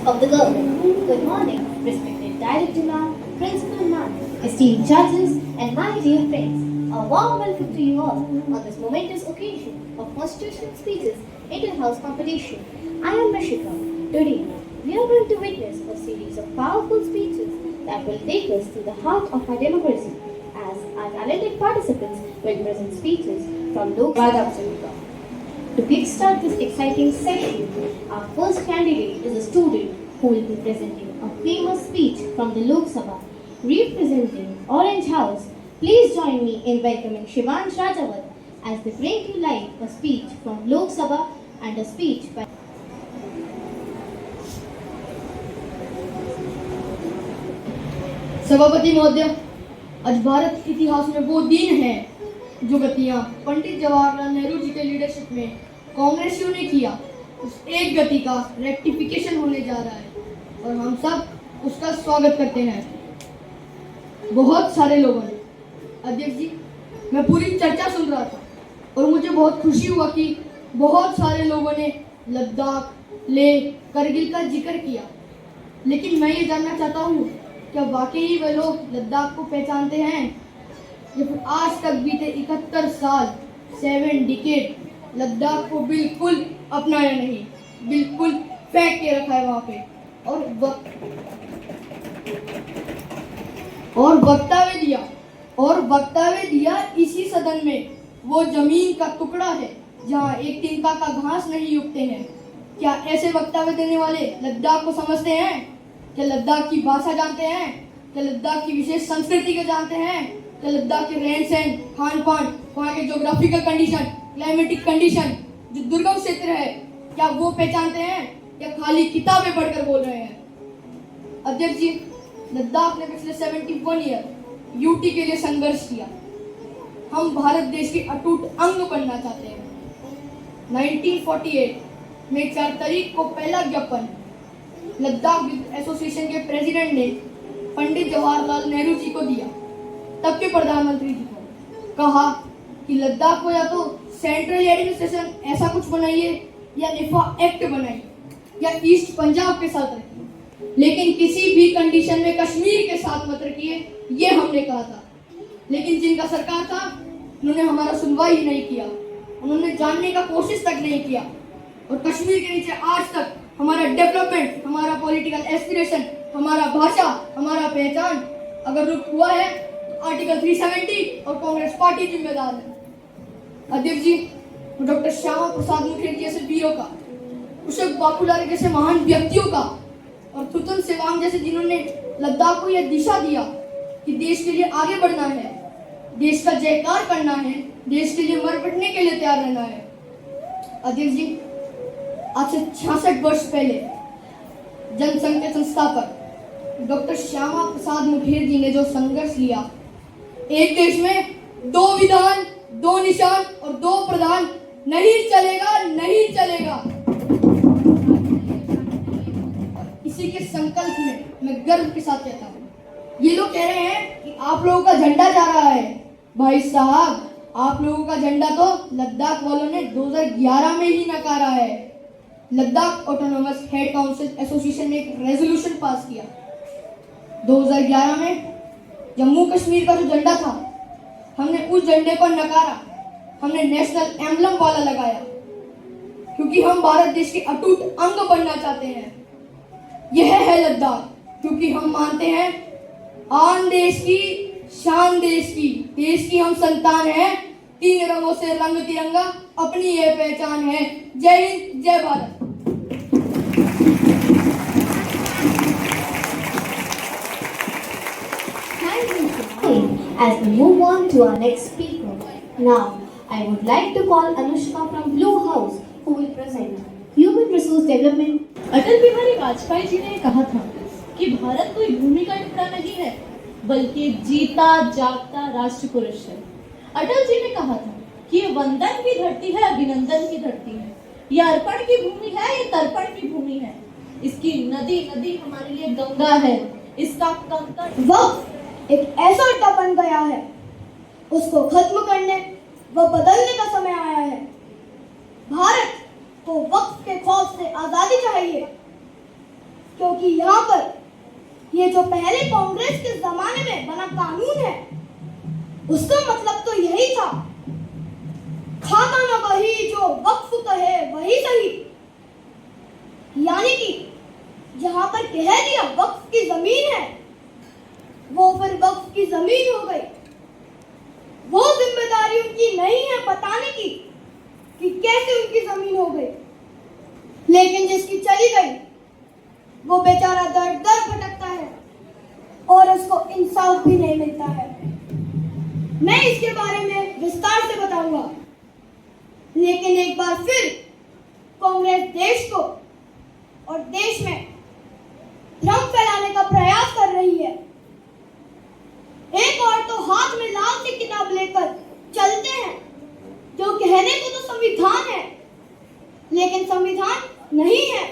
of the government. Good morning, respected Director Ma'am, Principal Ma'am, esteemed judges, and my dear friends. A warm welcome to you all on this momentous occasion of constitutional speeches inter-house competition. I am Rishika. Today, we are going to witness a series of powerful speeches that will take us to the heart of our democracy, as our talented participants will present speeches from Lok Sabha. To kickstart this exciting session, our first candidate is a student who will be presenting a famous speech from the Lok Sabha. Representing Orange House, please join me in welcoming Shivansh Rajawat as they bring to life a speech from Lok Sabha and a speech by सभापति महोदय, आज भारत के इतिहास में वो दिन है जो गतियां पंडित जवाहरलाल नेहरू जी के लीडरशिप में कांग्रेसियों ने किया, उस एक गति का रेक्टिफिकेशन होने जा रहा है और हम सब उसका स्वागत करते हैं। बहुत सारे लोगों ने, अध्यक्ष जी, मैं पूरी चर्चा सुन रहा था और मुझे बहुत खुशी हुआ कि बहुत सारे लोगों ने लद्दाख, लेह, करगिल का जिक्र किया, लेकिन मैं ये जानना चाहता हूँ, क्या वाकई वे लोग लद्दाख को पहचानते हैं? या फिर आज तक बीते 71 साल 7 डिकेड लद्दाख को बिल्कुल अपनाया नहीं, बिल्कुल फेंक के रखा है वहाँ पे और वक्तव्य दिया इसी सदन में। वो जमीन का टुकड़ा है जहाँ एक तिनका का घास नहीं उगते हैं। क्या ऐसे वक्तव्य देने वाले लद्दाख को समझते हैं? क्या लद्दाख की भाषा जानते हैं? क्या लद्दाख की विशेष संस्कृति को जानते हैं? क्या लद्दाख के रहन सहन, खान पान, वहाँ के ज्योग्राफिकल कंडीशन, क्लाइमेटिक कंडीशन, जो दुर्गम क्षेत्र है, क्या वो पहचानते हैं या खाली किताबें पढ़कर बोल रहे हैं? अध्यक्ष जी, लद्दाख ने पिछले 71 ईयर यूटी के लिए संघर्ष किया। हम भारत देश के अटूट अंग बनना चाहते हैं। 1948 में 4 तारीख को पहला ज्ञापन लद्दाख एसोसिएशन के प्रेसिडेंट ने पंडित जवाहरलाल नेहरू जी को दिया, तब के प्रधानमंत्री जी को। कहा कि लद्दाख को या तो सेंट्रल एडमिनिस्ट्रेशन ऐसा कुछ बनाइए या निफा एक्ट बनाइए या ईस्ट पंजाब के साथ रखिए, लेकिन किसी भी कंडीशन में कश्मीर के साथ मत रखिए, ये हमने कहा था। लेकिन जिनका सरकार था, उन्होंने हमारा सुनवाई ही नहीं किया, उन्होंने जानने का कोशिश तक नहीं किया। और कश्मीर के नीचे आज तक हमारा डेवलपमेंट, हमारा पॉलिटिकल एस्पिरेशन, हमारा भाषा, हमारा पहचान अगर रुक हुआ है तो आर्टिकल 370 और कांग्रेस पार्टी जिम्मेदार है। अध्यक्ष जी, डॉक्टर श्यामा प्रसाद मुखर्जी जैसे वीरों का, कुशल बाकुलारे जैसे महान व्यक्तियों का और थुतन सेवांग जैसे जिन्होंने लद्दाख को यह दिशा दिया कि देश के लिए आगे बढ़ना है, देश का जयकार करना है, देश के लिए मर मिटने के लिए तैयार रहना है। अध्यक्ष जी, आज से 66 वर्ष पहले जनसंघ के संस्थापक डॉक्टर श्यामा प्रसाद मुखर्जी ने जो संघर्ष लिया, एक देश में 2 विधान, 2 निशान और 2 प्रधान नहीं चलेगा, नहीं चलेगा। इसी के संकल्प में मैं गर्व के साथ कहता हूँ, ये लोग कह रहे हैं कि आप लोगों का झंडा जा रहा है। भाई साहब, आप लोगों का झंडा तो लद्दाख वालों ने 2011 में ही नकारा है। Ladakh autonomous head council association ने एक रेजोल्यूशन पास किया 2011 में। जम्मू कश्मीर का जो झंडा था, हमने उस झंडे को नकारा, हमने नेशनल एम्बलम वाला लगाया, क्योंकि हम भारत देश के अटूट अंग बनना चाहते हैं। यह है लद्दाख, क्योंकि हम मानते हैं आन देश की, शान देश की हम संतान हैं। 3 रंगों से रंग तिरंगा, अपनी यह पहचान है। जय हिंद, जय Bharat. As we move on to our next speaker, now I would like to call Anushka from Blue House, who will present Human Resource Development. Atal Bihari Vajpayee ji ने कहा था कि भारत कोई भूमि का टुकड़ा नहीं है, बल्कि जीता जागता राष्ट्र पुरुष है। अटल जी ने कहा था कि ये वंदन की धरती है, अभिनंदन की धरती है, ये अर्पण की भूमि है, ये तर्पण की भूमि है। इसकी नदी नदी हमारे लिए गंगा है, इसका कंकड़ वक्त एक ऐसा अड्डा बन गया है, उसको खत्म करने व बदलने का समय आया है। भारत को वक्त के खौफ से आजादी चाहिए, क्योंकि यहाँ पर ये जो पहले कांग्रेस के जमाने में बना कानून है, उसका मतलब तो यही था, खाता ना वही जो वक्फ कहे वही सही। यानी कि जहां पर कह दिया वक्फ की जमीन है, वो फिर वक्फ की जमीन हो गई। वो जिम्मेदारी उनकी नहीं है बताने की कि कैसे उनकी जमीन हो गई, लेकिन जिसकी चली गई वो बेचारा दर दर भटकता है और उसको इंसाफ भी नहीं मिलता है। मैं इसके बारे में विस्तार से बताऊंगा, लेकिन एक बार फिर कांग्रेस देश को और देश में भ्रम फैलाने का प्रयास कर रही है। एक और तो हाथ में लाल सी किताब लेकर चलते हैं, जो कहने को तो संविधान है, लेकिन संविधान नहीं है।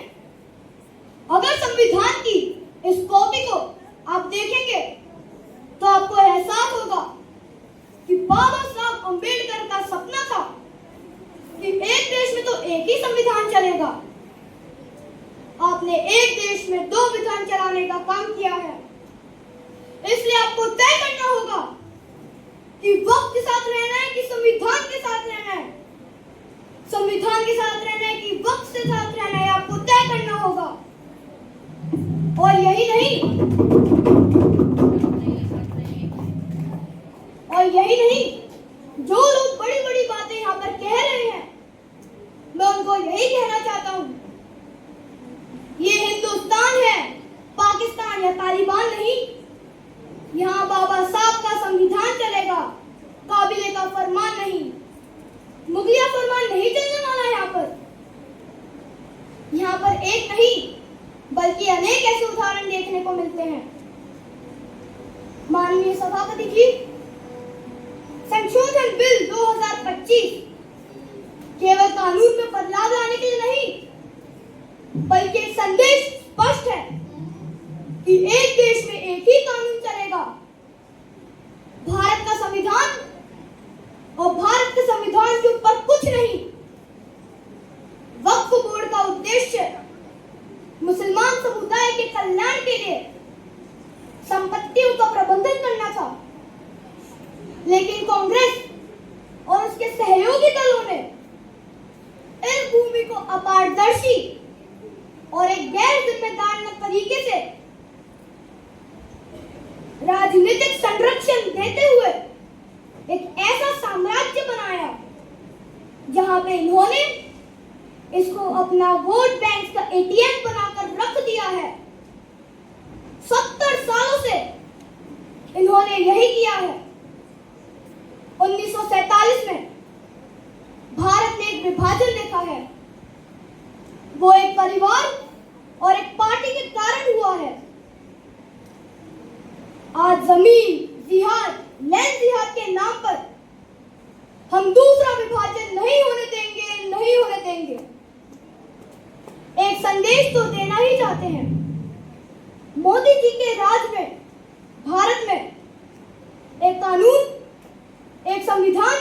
अगर संविधान की इस कॉपी को आप देखेंगे तो आपको एहसास होगा कि बाबा साहब अंबेडकर का सपना था कि एक देश में तो एक ही संविधान चलेगा। आपने एक देश में दो विधान चलाने का काम किया है। इसलिए आपको तय करना होगा कि वक्त के साथ रहना है कि संविधान के साथ रहना है, संविधान के साथ रहना है कि वक्त के साथ रहना है, आपको तय करना होगा। और यही नहीं, जो लोग बड़ी बड़ी बातें यहाँ पर कह रहे हैं, मैं उनको यही कहना चाहता हूँ, ये हिंदुस्तान है, पाकिस्तान या तालिबान नहीं। यहाँ बाबा साहब का संविधान चलेगा, काबिले का फरमान नहीं, मुगलिया फरमान नहीं चलने वाला। यहाँ पर एक नहीं बल्कि अनेक ऐसे उदाहरण देखने को मिलते हैं। माननीय सभापति जी, संशोधन बिल 2025 केवल कानून में बदलाव लाने के लिए नहीं, बल्कि एक संदेश स्पष्ट है कि एक देश में एक ही कानून चलेगा। भारत का संविधान और भारत के संविधान के ऊपर कुछ नहीं। वक्फ बोर्ड का उद्देश्य मुसलमान समुदाय के कल्याण के लिए संपत्तियों का प्रबंधन करना था, लेकिन कांग्रेस और उसके सहयोगी दलों ने इस भूमि को अपारदर्शी और एक गैर जिम्मेदार तरीके से राजनीतिक संरक्षण देते हुए एक ऐसा साम्राज्य बनाया जहां पे इन्होंने इसको अपना वोट बैंक का एटीएम बनाकर रख दिया है। 70 सालों से इन्होंने यही किया है। 1947 में भारत ने एक विभाजन देखा है, वो एक परिवार और एक पार्टी के कारण हुआ है। आज जमीन जिहाद, लैंड जिहाद के नाम पर हम दूसरा विभाजन नहीं होने देंगे, नहीं होने देंगे। एक संदेश तो देना ही चाहते हैं। मोदी जी के राज में भारत में एक कानून, एक संविधान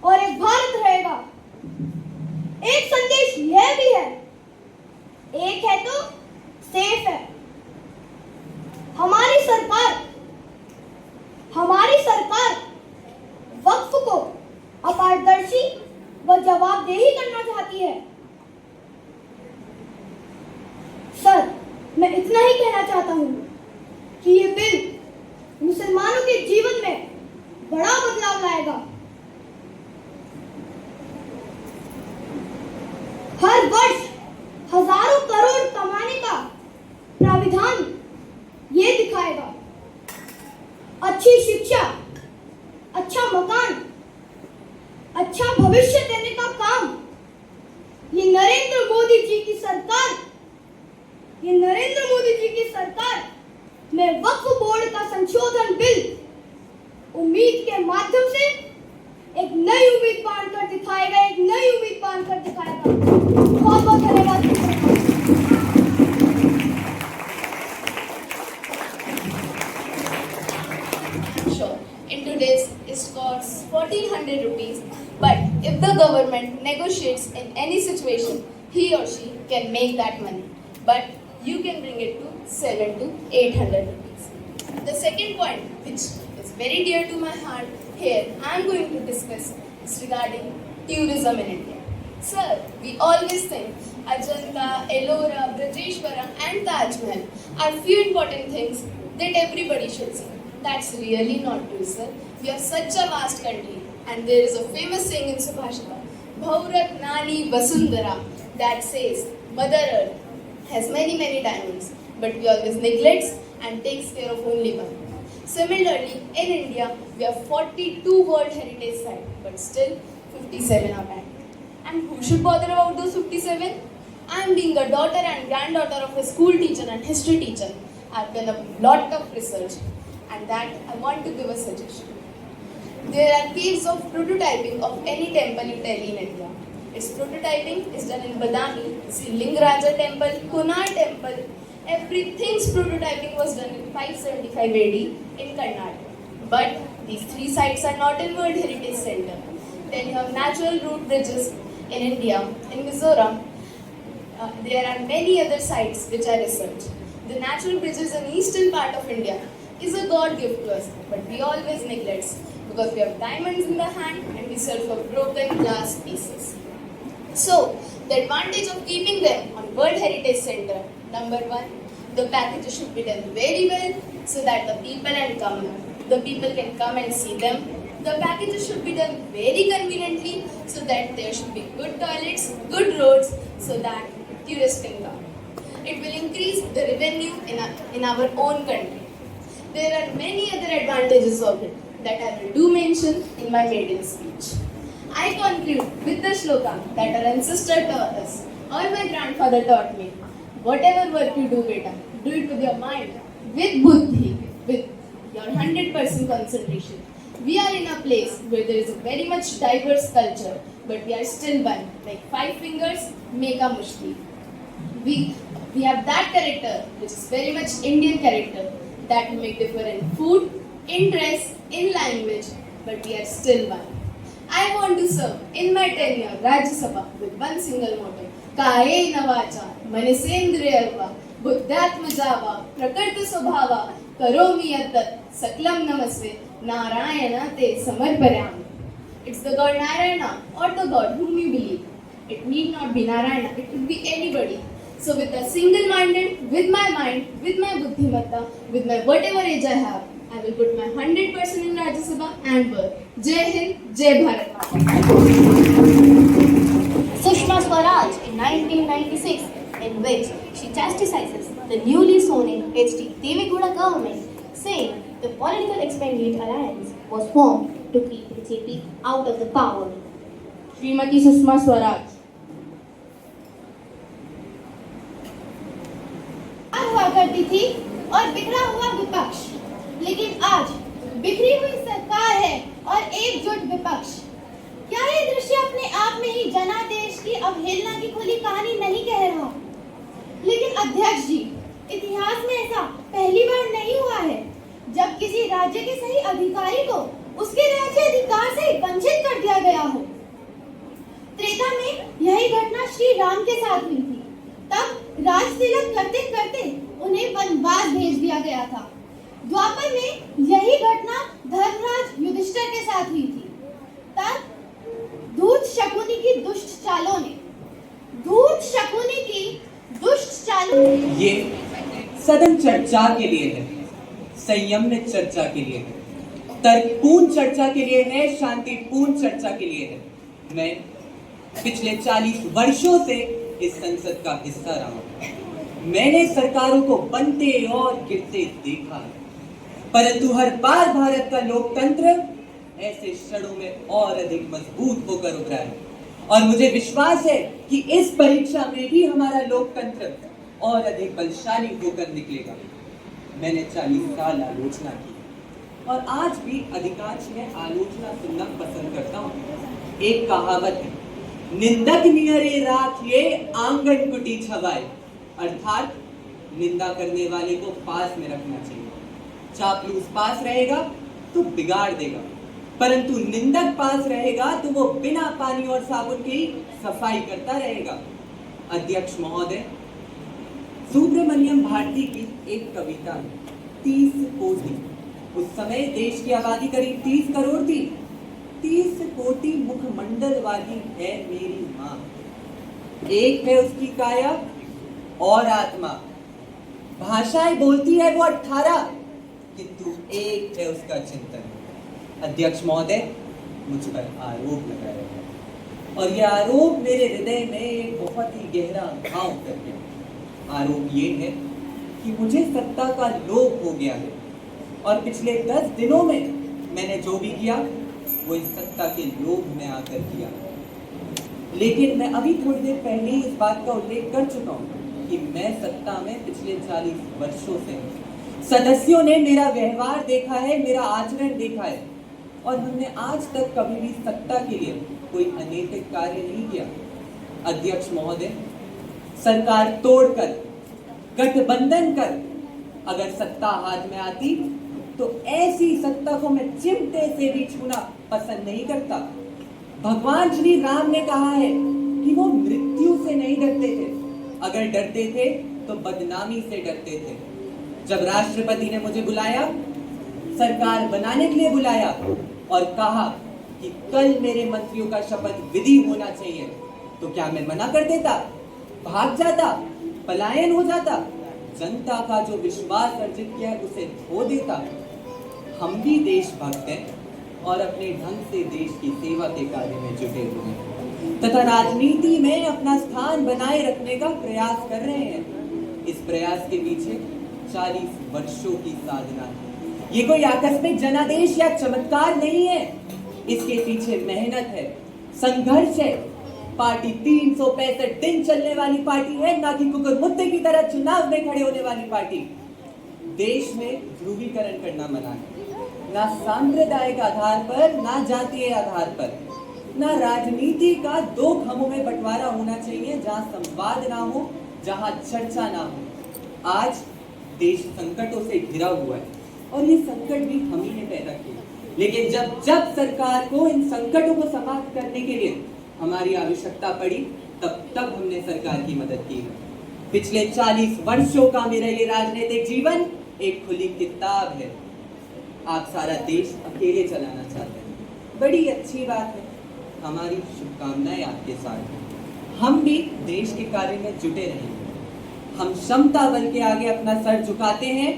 और एक भारत रहेगा। एक संदेश यह भी है, एक है तो सेफ है। हमारी सरकार वक्फ को अपारदर्शी व जवाबदेही करना चाहती है। सर, मैं इतना ही कहना चाहता हूँ कि ये बिल मुसलमानों के जीवन में बड़ा बदलाव लाएगा। हर वर्ष हजारों करोड़ कमाने का प्राविधान ये दिखाएगा। अच्छी शिक्षा, अच्छा मकान, अच्छा भविष्य देने का काम ये नरेंद्र मोदी जी की सरकार में वक्फ बोर्ड का संशोधन बिल उम्मीद के माध्यम से एक नई उम्मीद बांधकर दिखाएगा, एक नई उम्मीद बांधकर दिखाएगा। बहुत बहुत धन्यवाद। In today's it costs 1400 rupees, but if the government negotiates in any situation, he or she can make that money. But you can bring it to 7 to 800 rupees. The second point, which is very dear to my heart here, I am going to discuss is regarding tourism in India. Sir, we always think Ajanta, Ellora, Brajeshwaram and Taj Mahal are few important things that everybody should see. That's really not true, sir. We are such a vast country and there is a famous saying in Subhashita, Bhaurat Nani Vasundhara, that says Mother Earth has many diamonds, but we always neglects and takes care of only one. Similarly, in India, we have 42 World Heritage Sites, but still 57 are banned. And who should bother about those 57? I am being a daughter and granddaughter of a school teacher and history teacher. I have done a lot of research and that I want to give a suggestion. There are caves of prototyping of any temple you tell in India. Its prototyping is done in Badami, see Lingaraja temple, Kunar temple. Everything's prototyping was done in 575 AD in Karnataka. But these three sites are not in World Heritage Center. Then you have natural root bridges in India, in Mizoram. There are many other sites which are researched. The natural bridges in eastern part of India is a God gift to us, but we always neglect because we have diamonds in the hand and we search for broken glass pieces. So, the advantage of keeping them on World Heritage Center, number one, the packages should be done very well so that the people can come and see them. The packages should be done very conveniently so that there should be good toilets, good roads so that tourists can come. It will increase the revenue in our own country. There are many other advantages of it that I will do mention in my maiden speech. I conclude with the shloka that our ancestor taught us, or my grandfather taught me. Whatever work you do, beta, do it with your mind, with buddhi, with your 100% concentration. We are in a place where there is a very much diverse culture, but we are still one. Like 5 fingers make a mushti. We have that character, which is very much Indian character, that we make differ in food, in dress, in language, but we are still one. I want to serve in my tenure Rajya Sabha with one single motto: Kaye Navacha, Manisendriyava, Buddhatmajava, Prakriti Swabhava, Karomi Yattat, Saklam Namaste, Narayana Te Samarpayami. It's the God Narayana or the God whom you believe. It need not be Narayana, it could be anybody. So with a single-minded, with my mind, with my buddhimatta, with my whatever age I have, I will put my 100% in Rajya Sabha and work. Jai Hind, Jai Bharat Mata. Sushma Swaraj in 1996, in which she chastises the newly sworn H.D. Devegowda government, saying the political expedient alliance was formed to keep BJP out of the power. Shrimati Sushma Swaraj हुआ करती थी और बिखरा हुआ विपक्ष, लेकिन आज बिखरी हुई सरकार है और एकजुट विपक्ष। क्या ये दृश्य अपने आप में ही जनादेश की अवहेलना की खुली कहानी नहीं कह रहा? लेकिन अध्यक्ष जी, इतिहास में ऐसा पहली बार नहीं हुआ है जब किसी राज्य के सही अधिकारी को उसके राज्य अधिकार से वंचित कर दिया गया हो। त्रेता में यही घटना श्री राम के साथ हुई थी। तब राज तिलक करते करते उन्हें वनवास भेज दिया गया था। द्वापर में यही घटना धर्मराज युधिष्ठिर के साथ हुई थी। तब धूर्त शकुनी की दुष्ट चालों ने ये सदन चर्चा के लिए है, संयमित चर्चा के लिए है, तर्कपूर्ण चर्चा के लिए है, शांतिपूर्ण चर्चा के लिए है। मैं पिछले 40 वर्षों से इस संसद का हिस्सा रहा हूं। मैंने सरकारों को बनते और गिरते देखा है, परंतु हर बार भारत का लोकतंत्र ऐसे क्षणों में और अधिक मजबूत होकर उभरा है और मुझे विश्वास है कि इस परीक्षा में भी हमारा लोकतंत्र और अधिक बलशाली होकर निकलेगा। मैंने 40 साल आलोचना की और आज भी अधिकांश में आलोचना सुनना पसंद करता हूँ। एक कहावत है, निंदक नियरे राखिए आंगन कुटी छवाए, अर्थात निंदा करने वाले को पास में रखना चाहिए। चापलूस पास रहेगा तो बिगाड़ देगा, परंतु निंदक पास रहेगा तो वो बिना पानी और साबुन के ही सफाई करता रहेगा। अध्यक्ष महोदय, सुब्रमण्यम भारती की एक कविता है, 30 कोटि। उस समय देश की आबादी करीब 30 करोड़ थी। 30 कोटि मुखमंडल वाली है मेरी माँ। एक है उसकी काया और आत्मा। भाषाएं बोलती है वो 18, किंतु एक है उसका चिंतन। अध्यक्ष महोदय, मुझ पर आरोप लगा रहे हैं और यह आरोप मेरे हृदय में एक बहुत ही गहरा घाव कर गया। आरोप ये है कि मुझे सत्ता का लोभ हो गया है और पिछले 10 दिनों में मैंने जो भी किया वो इस सत्ता के लोभ में आकर किया। लेकिन मैं अभी थोड़ी देर पहले ही इस बात का उल्लेख कर चुका हूँ कि मैं सत्ता में पिछले 40 वर्षों से हूँ। सदस्यों ने मेरा व्यवहार देखा है, मेरा आचरण देखा है और हमने आज तक कभी भी सत्ता के लिए कोई अनैतिक कार्य नहीं किया। अध्यक्ष महोदय, सरकार तोड़कर, गठबंधन कर अगर सत्ता हाथ में आती तो ऐसी सत्ता को मैं चिमटे से भी छूना पसंद नहीं करता। भगवान श्री राम ने कहा है कि वो मृत्यु से नहीं डरते थे, अगर डरते थे तो बदनामी से डरते थे। जब राष्ट्रपति ने मुझे बुलाया, सरकार बनाने के लिए बुलाया और कहा कि कल मेरे मंत्रियों का शपथ विधि होना चाहिए, तो क्या मैं मना कर देता, भाग जाता, पलायन हो जाता, जनता का जो विश्वास अर्जित किया है उसे खो देता? हम भी देशभक्त हैं और अपने ढंग से देश की सेवा के कार्य में जुटे हुए हैं तथा राजनीति में अपना स्थान बनाए रखने का प्रयास कर रहे हैं। इस प्रयास के पीछे 40 वर्षों की साधना है। ये कोई आकस्मिक जनादेश या चमत्कार नहीं है, इसके पीछे मेहनत है, संघर्ष है। पार्टी 365 दिन चलने वाली पार्टी है, ना कि कुकुरमुत्ते की तरह चुनाव में खड़े होने वाली पार्टी। देश में ध्रुवीकरण करना मना है, ना सांप्रदायिक आधार पर, ना जातीय आधार पर, ना राजनीति का 2 खंभों में बंटवारा होना चाहिए, जहां संवाद ना हो, जहां चर्चा ना हो। आज देश संकटों से घिरा हुआ है और ये संकट भी हम ही ने पैदा किए। लेकिन जब सरकार को इन संकटों को समाप्त करने के लिए हमारी आवश्यकता पड़ी, तब हमने सरकार की मदद की है। पिछले 40 वर्षों का मेरा ये राजनीतिक जीवन एक खुली किताब है। आप सारा देश अकेले चलाना चाहते हैं, बड़ी अच्छी बात है, हमारी शुभकामनाएं आपके साथ हैं। हम भी देश के कार्य में जुटे रहेंगे। हम क्षमता बल के आगे अपना सर झुकाते हैं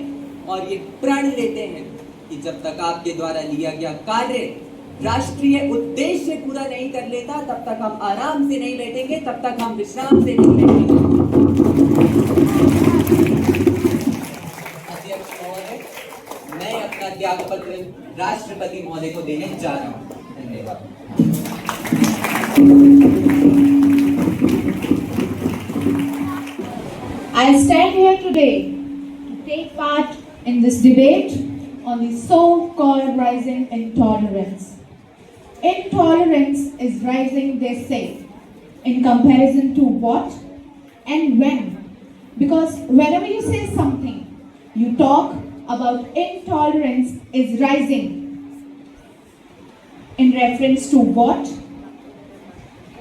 और ये प्रण लेते हैं कि जब तक आपके द्वारा लिया गया कार्य राष्ट्रीय उद्देश्य पूरा नहीं कर लेता, तब तक हम आराम से नहीं बैठेंगे, तब तक हम विश्राम से नहीं बैठेंगे। अध्यक्ष महोदय, मैं अपना त्याग पत्र राष्ट्रपति महोदय को देने जा रहा हूँ। धन्यवाद। I stand here today to take part in this debate on the so-called rising intolerance. Intolerance is rising, they say, in comparison to what and when. Because whenever you say something, you talk about intolerance is rising. In reference to what?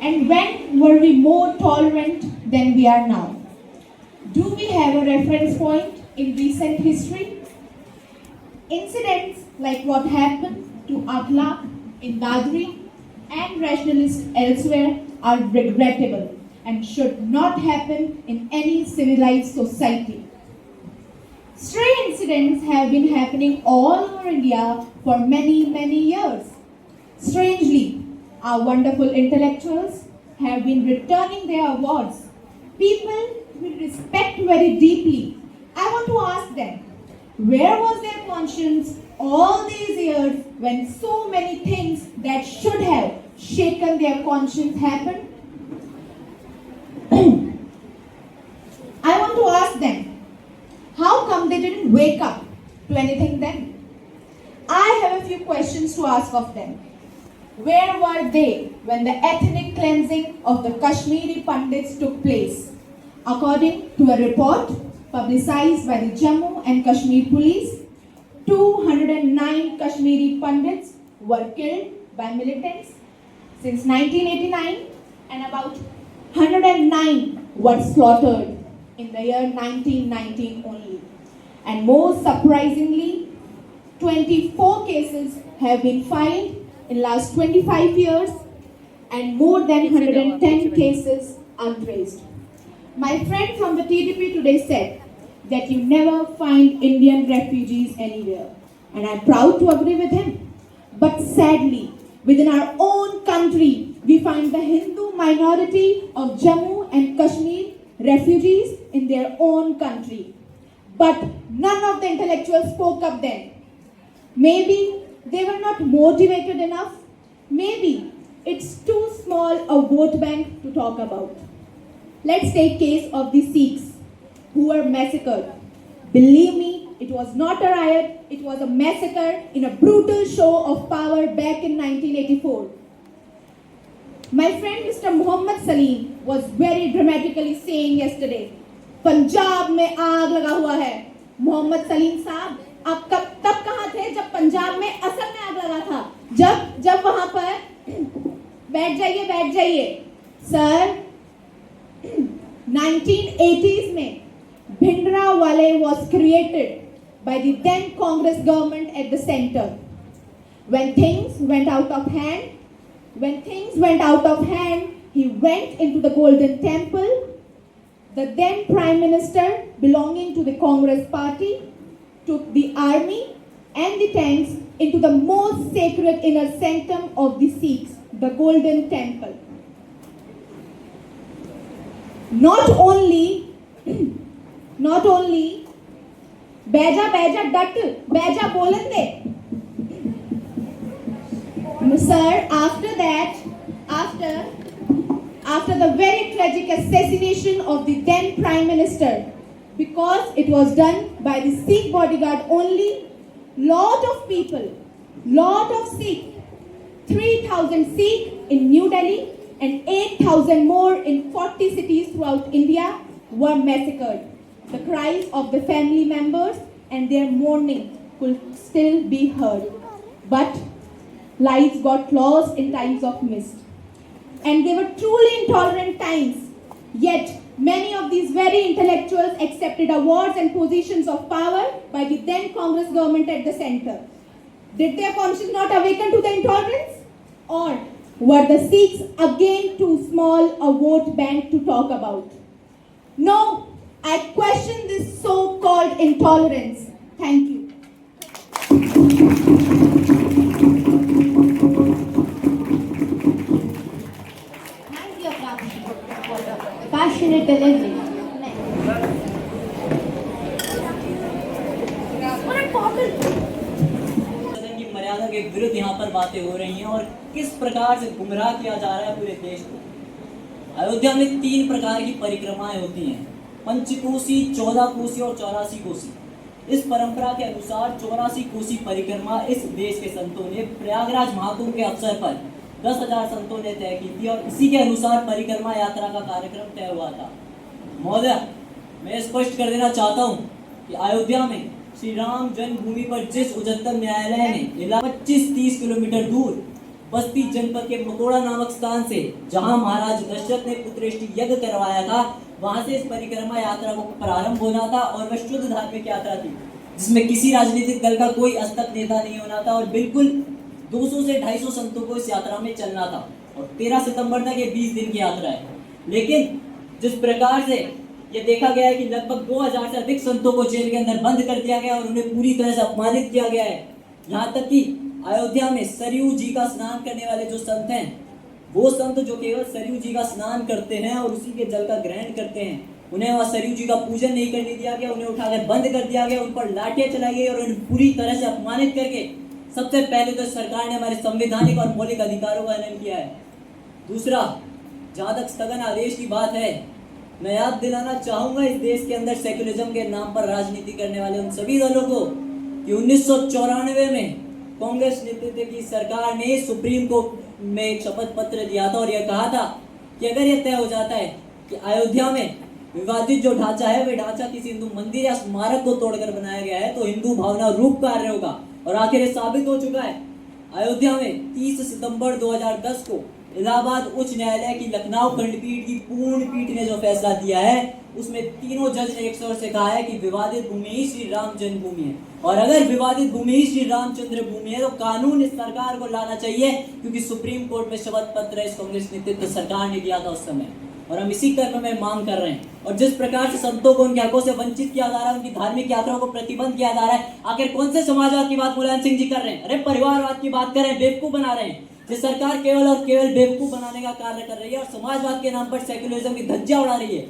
And when were we more tolerant than we are now? Do we have a reference point in recent history? Incidents like what happened to Akhlaq in Dadri and rationalists elsewhere are regrettable and should not happen in any civilized society. Stray incidents have been happening all over India for many years. Strangely, our wonderful intellectuals have been returning their awards. People we respect very deeply. I want to ask them, where was their conscience all these years when so many things that should have shaken their conscience happened? I want to ask them, how come they didn't wake up to anything then? I have a few questions to ask of them. Where were they when the ethnic cleansing of the Kashmiri Pandits took place? According to a report publicized by the Jammu and Kashmir police, 209 Kashmiri Pandits were killed by militants since 1989 and about 109 were slaughtered in the year 1919 only. And most surprisingly, 24 cases have been filed in last 25 years and more than 110 cases untraced. My friend from the TDP today said that you never find Indian refugees anywhere, and I'm proud to agree with him. But sadly, within our own country, we find the Hindu minority of Jammu and Kashmir refugees in their own country. But none of the intellectuals spoke up then. Maybe they were not motivated enough. Maybe it's too small a vote bank to talk about. Let's take case of the Sikhs who were massacred. Believe me, it was not a riot, it was a massacre in a brutal show of power back in 1984. My friend Mr. Muhammad Salim was very dramatically saying yesterday, Punjab में आग लगा हुआ है. मोहम्मद सलीम साहब, आप तब कहाँ थे जब पंजाब में असल में आग लगा था? जब वहां पर बैठ जाइए सर. 1980s में Bhindranwale was created by the then Congress government at the center. When things went out of hand, he went into the Golden Temple. The then Prime Minister belonging to the Congress party took the army and the tanks into the most sacred inner sanctum of the Sikhs, the Golden Temple. Not only बैजा डट बैजा बोलन दे. Sir, after the very tragic assassination of the then Prime Minister, because it was done by the Sikh bodyguard only, lot of Sikh, 3,000 Sikh in New Delhi and 8,000 more in 40 cities throughout India were massacred. The cries of the family members and their mourning could still be heard. But lives got lost in times of mist. And they were truly intolerant times. Yet, many of these very intellectuals accepted awards and positions of power by the then Congress government at the center. Did their conscience not awaken to the intolerance? Or were the Sikhs again too small a vote bank to talk about? No, I question this so-called intolerance. Thank you. Thank you, Prakshi, for the passionate delivery. सदन की मर्यादा के विरुद्ध यहाँ पर बातें हो रही हैं और किस प्रकार से गुमराह किया जा रहा है पूरे देश को। अयोध्या में 3 प्रकार की परिक्रमाएं होती हैं, पंचकोसी, 14 कोसी और 84 कोसी। इस परंपरा के अनुसार 84 कोसी परिक्रमा इस देश के संतों ने प्रयागराज महाकुंभ के अवसर पर 10,000 संतों ने तय की थी और इसी के अनुसार परिक्रमा यात्रा का कार्यक्रम तय हुआ था। महोदय, मैं स्पष्ट कर देना चाहता हूँ कि अयोध्या में श्री राम जन्मभूमि पर जिस उच्चतम न्यायालय ने 25-30 किलोमीटर दूर बस्ती जनपद के मकोड़ा नामक स्थान से, जहां महाराज दशरथ ने पुत्रेष्टि यज्ञ करवाया था, वहां से इस परिक्रमा यात्रा को प्रारंभ होना था और वह शुद्ध धार्मिक यात्रा थी जिसमें किसी राजनीतिक दल का कोई हस्तक नेता नहीं होना था और बिल्कुल 200 से 250 संतों को इस यात्रा में चलना था और 13 सितंबर तक ये 20 दिन की यात्रा है। लेकिन जिस प्रकार से ये देखा गया है कि लगभग 2000 से अधिक संतों को जेल के अंदर बंद कर दिया गया और उन्हें पूरी तरह से अपमानित किया गया है। यहाँ तक कि अयोध्या में सरयू जी का स्नान करने वाले जो संत हैं, वो संत जो केवल सरयू जी का स्नान करते हैं और उसी के जल का ग्रहण करते हैं, उन्हें वहाँ सरयू जी का पूजन नहीं करने दिया गया, उन्हें उठाकर बंद कर दिया गया, उन पर लाठियां चलाई गई और उन्हें पूरी तरह से अपमानित करके सबसे पहले तो सरकार ने हमारे संवैधानिक और मौलिक अधिकारों का हनन किया है। दूसरा, जहाँ तक स्थगन आदेश की बात है, मैं याद दिलाना चाहूँगा इस देश के अंदर सेक्युलरिज्म के नाम पर राजनीति करने वाले उन सभी दलों को कि 1994 में कांग्रेस नेतृत्व की सरकार ने सुप्रीम कोर्ट में एक शपथ पत्र दिया था और यह कहा था कि अगर यह तय हो जाता है कि अयोध्या में विवादित जो ढांचा है वह ढांचा किसी हिंदू मंदिर या स्मारक को तोड़कर बनाया गया है तो हिंदू भावना रूप कार्य होगा। और आखिर ये साबित हो चुका है। अयोध्या में 30 सितंबर 2010 को इलाहाबाद उच्च न्यायालय की लखनऊ खंडपीठ की पूर्ण पीठ ने जो फैसला दिया है उसमें तीनों जज ने एक स्वर से कहा है कि विवादित भूमि ही श्री राम जन्मभूमि है, और अगर विवादित भूमि ही श्री रामचंद्र भूमि है तो कानून इस सरकार को लाना चाहिए, क्योंकि सुप्रीम कोर्ट में शपथ पत्र इस कांग्रेस नेतृत्व सरकार ने दिया था उस समय, और हम इसी कर्म में मांग कर रहे हैं। और जिस प्रकार से संतों को उनके हकों से वंचित किया जा रहा है, उनकी धार्मिक यात्राओं को प्रतिबंध किया जा रहा है, आखिर कौन से समाजवाद की बात मुलायम सिंह जी कर रहे हैं? अरे परिवारवाद की बात कर रहे हैं, बेवकूफ बना रहे हैं। जिस सरकार केवल और केवल बेवकूफ बनाने का कार्य कर रही है और समाजवाद के नाम पर सेक्युलरिज्म की धज्जियां उड़ा रही है।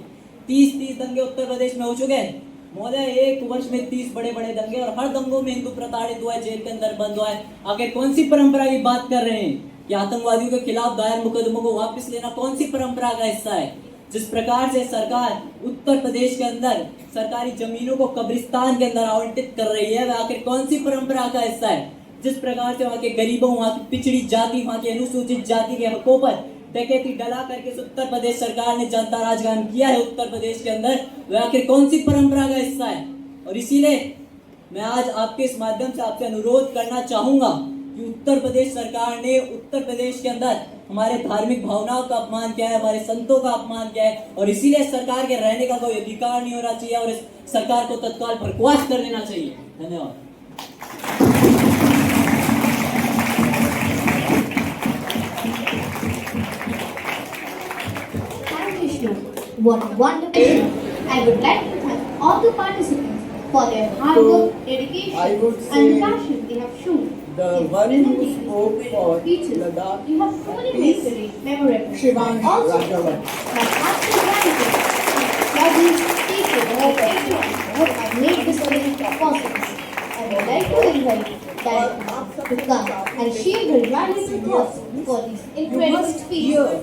30 दंगे उत्तर प्रदेश में हो चुके हैं महोदय, एक वर्ष में 30 बड़े बड़े दंगे, और हर दंगों में हिंदू प्रताड़ित हुआ है, जेल के अंदर बंद हुआ है। आखिर कौन सी परंपरा की बात कर रहे हैं? कि आतंकवादियों के खिलाफ दायर मुकदमों को वापस लेना कौन सी परंपरा का हिस्सा है? जिस प्रकार से सरकार उत्तर प्रदेश के अंदर सरकारी जमीनों को कब्रिस्तान के अंदर आवंटित कर रही है, वह आखिर कौन सी परंपरा का हिस्सा है? जिस प्रकार से वहाँ के गरीबों, वहाँ की पिछड़ी जाति, वहाँ की अनुसूचित जाति के हकों पर डकैती डला करके उत्तर प्रदेश सरकार ने जनता राज कायम किया है उत्तर प्रदेश के अंदर, वह आखिर कौन सी परंपरा का हिस्सा है? और इसीलिए मैं आज आपके इस माध्यम से आपसे अनुरोध करना चाहूंगा कि उत्तर प्रदेश सरकार ने उत्तर प्रदेश के अंदर हमारे धार्मिक भावनाओं का अपमान किया है, हमारे संतों का अपमान किया है, और इसीलिए सरकार के रहने का कोई अधिकार नहीं होना चाहिए और इस सरकार को तत्काल बर्खास्त कर देना चाहिए। धन्यवाद। What a wonderful show. I would like to thank all the participants for their hard work, dedication and passion they have shown. The one who spoke for Ladakh You have truly made the day memorable. Shivansh Also, Rajavan. my heartfelt gratitude to judges, teachers and everyone who have made this event possible. I would like to invite Director to come and share her valuable thoughts for these incredible speeches.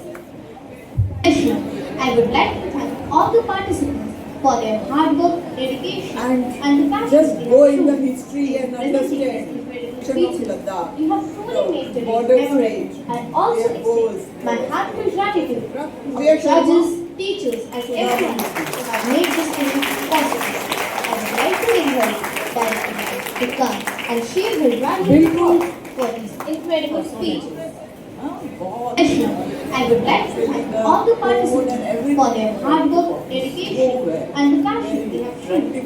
I would like to thank all the participants for their hard work, dedication and the passion Just they go have in shown the history and in presenting understand these incredible Mission of speeches. Ladakh. You have truly made the day Border memorable. state, I also their goals, extend my heartfelt gratitude to Vivek the judges, teachers and everyone who have made this event possible. I would like to invite Director to come and share her valuable thoughts for these incredible speeches. I would like to thank all the participants for their hard work, dedication and the passion they have shown in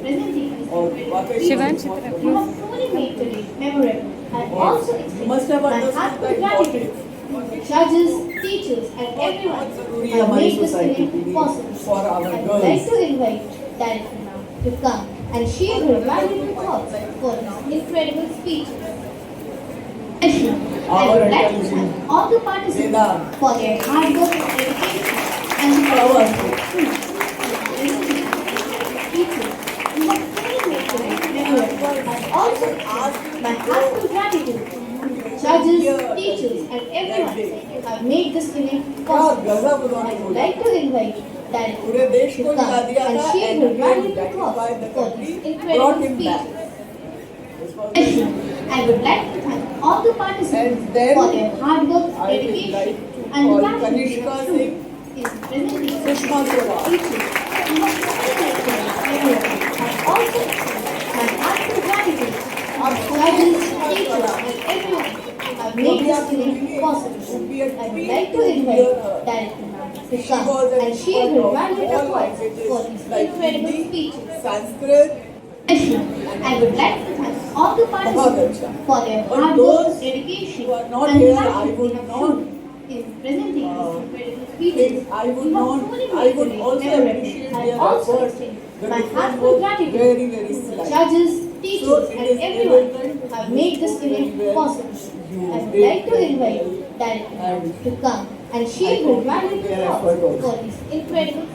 presenting this incredible speeches. You have truly made the day memorable. I also extend my heartfelt gratitude to the judges, teachers and everyone who have made this event possible. I would like to invite Director now to come and share her valuable thoughts for these incredible speeches. I would like to thank all the participants for their hard work, dedication, and the passion they have shown in presenting speeches. You have truly made the event memorable. I also extend my heartfelt gratitude to the judges, teachers, and everyone who have made this event possible. I would like to invite पूरे Director देश to को come हिला दिया and था share and her again valuable that is thoughts why the for country these brought incredible him back. speeches. This was I would like to thank all the participants And then for their hard work, I would dedication, like to and the call passion they Kanishka have shown Singh, in presenting Sushma Swaraj. speeches. You have truly made the memorable. I also extend my heartfelt gratitude to the judges, teachers, and everyone who have made this event possible. I would like to invite Director now to come and share her valuable thoughts for these incredible speeches. Sanskrit, I would like to thank all the participants for their But hard work, those dedication, who are not and here, passion I they would have not, shown in presenting these incredible speeches. I would You have not, truly I made would the day also memorable. appreciate I their also effort. extend The my difference heartfelt was gratitude very, very to the slight. judges, teachers, So it and is everyone evident who have made this you event very well. possible. You I would did like to very invite well. Director And to come and share I her hope valuable their thoughts effort also. for these incredible